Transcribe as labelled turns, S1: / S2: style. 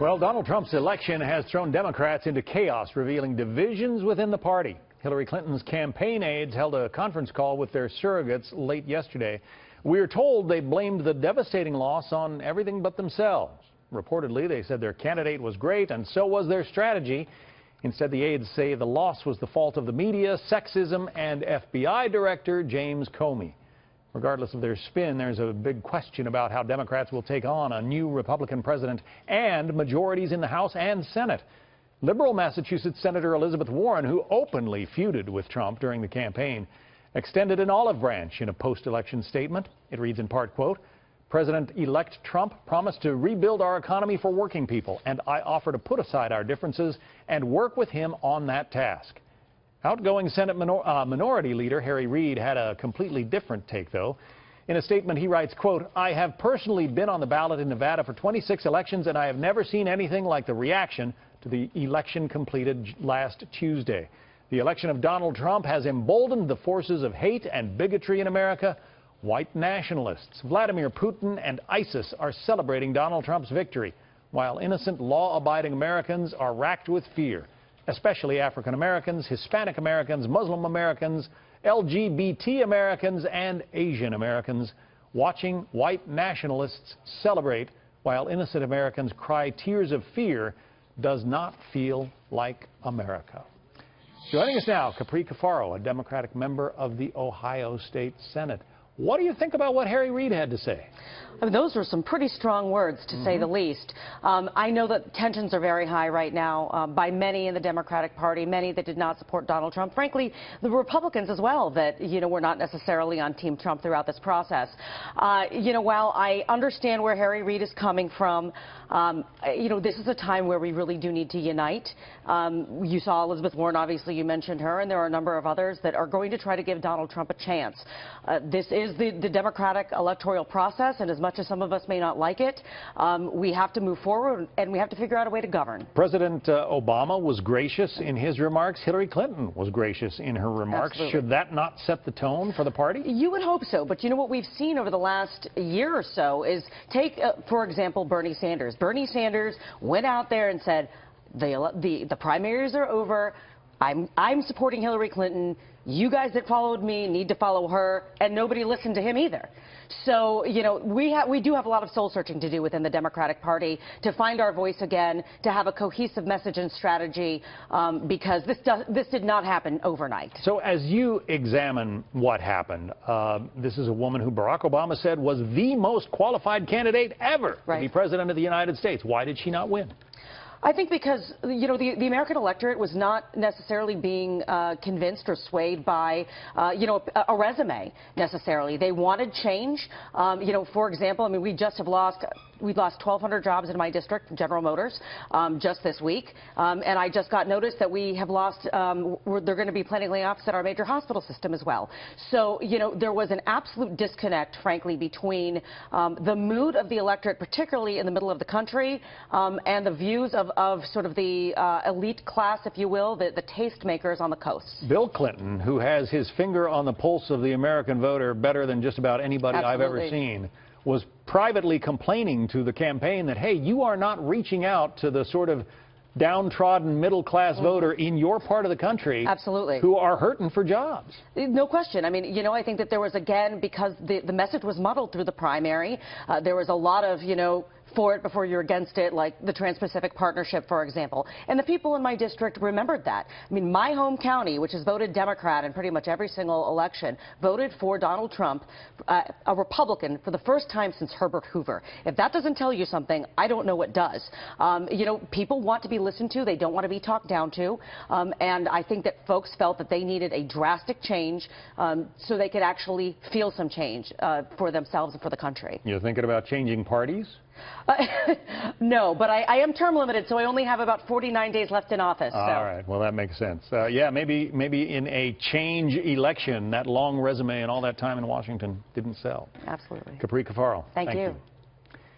S1: Well, Donald Trump's election has thrown Democrats into chaos, revealing divisions within the party. Hillary Clinton's campaign aides held a conference call with their surrogates late yesterday. We are told they blamed the devastating loss on everything but themselves. Reportedly, they said their candidate was great and so was their strategy. Instead, the aides say the loss was the fault of the media, sexism, and FBI Director James Comey. Regardless of their spin, there's a big question about how Democrats will take on a new Republican president and majorities in the House and Senate. Liberal Massachusetts Senator Elizabeth Warren, who openly feuded with Trump during the campaign, extended an olive branch in a post-election statement. It reads in part, quote, "President-elect Trump promised to rebuild our economy for working people, and I offer to put aside our differences and work with him on that task." Outgoing Senate Minority Leader Harry Reid had a completely different take, though. In a statement, he writes, quote, "I have personally been on the ballot in Nevada for 26 elections, and I have never seen anything like the reaction to the election completed last Tuesday. The election of Donald Trump has emboldened the forces of hate and bigotry in America. White nationalists, Vladimir Putin, and ISIS are celebrating Donald Trump's victory, while innocent, law-abiding Americans are racked with fear. Especially African Americans, Hispanic Americans, Muslim Americans, LGBT Americans, and Asian Americans, watching white nationalists celebrate while innocent Americans cry tears of fear does not feel like America." Joining us now, Capri Cafaro, a Democratic member of the Ohio State Senate. What do you think about what Harry Reid had to say?
S2: I mean, those were some pretty strong words, to say the least. I know that tensions are very high right now by many in the Democratic Party, many that did not support Donald Trump. Frankly, the Republicans as well that, were not necessarily on Team Trump throughout this process. While I understand where Harry Reid is coming from, this is a time where we really do need to unite. You saw Elizabeth Warren, obviously you mentioned her, and there are a number of others that are going to try to give Donald Trump a chance. This is the Democratic electoral process, and as much as some of us may not like it, we have to move forward and we have to figure out a way to govern.
S1: President Obama was gracious in his remarks. Hillary Clinton was gracious in her remarks.
S2: Absolutely.
S1: Should that not set the tone for the party?
S2: You would hope so, but what we've seen over the last year or so is take, for example, Bernie Sanders. Bernie Sanders went out there and said, the primaries are over. I'm supporting Hillary Clinton. You guys that followed me need to follow her, and nobody listened to him either. So, we do have a lot of soul searching to do within the Democratic Party to find our voice again, to have a cohesive message and strategy, because this did not happen overnight.
S1: So as you examine what happened, this is a woman who Barack Obama said was the most qualified candidate ever to be president of the United States. Why did she not win?
S2: I think because, the American electorate was not necessarily being convinced or swayed by, a resume necessarily. They wanted change. For example, we we've lost 1,200 jobs in my district, General Motors, just this week. And I just got notice that we have lost, they're going to be planning layoffs at our major hospital system as well. So, there was an absolute disconnect, frankly, between the mood of the electorate, particularly in the middle of the country, and the views of sort of the elite class, if you will, the tastemakers on the coast.
S1: Bill Clinton, who has his finger on the pulse of the American voter better than just about anybody I've ever seen, was privately complaining to the campaign that, hey, you are not reaching out to the sort of downtrodden middle-class voter in your part of the country who are hurting for jobs.
S2: No question. I think that there was, again, because the message was muddled through the primary, there was a lot of, for it before you're against it, like the Trans-Pacific Partnership, for example. And the people in my district remembered that. My home county, which has voted Democrat in pretty much every single election, voted for Donald Trump, a Republican, for the first time since Herbert Hoover. If that doesn't tell you something, I don't know what does. People want to be listened to. They don't want to be talked down to. And I think that folks felt that they needed a drastic change so they could actually feel some change for themselves and for the country.
S1: You're thinking about changing parties?
S2: No, but I am term limited, so I only have about 49 days left in office.
S1: All right. Well, that makes sense. Yeah, maybe in a change election, that long resume and all that time in Washington didn't sell.
S2: Absolutely.
S1: Capri Cafaro.
S2: Thank you.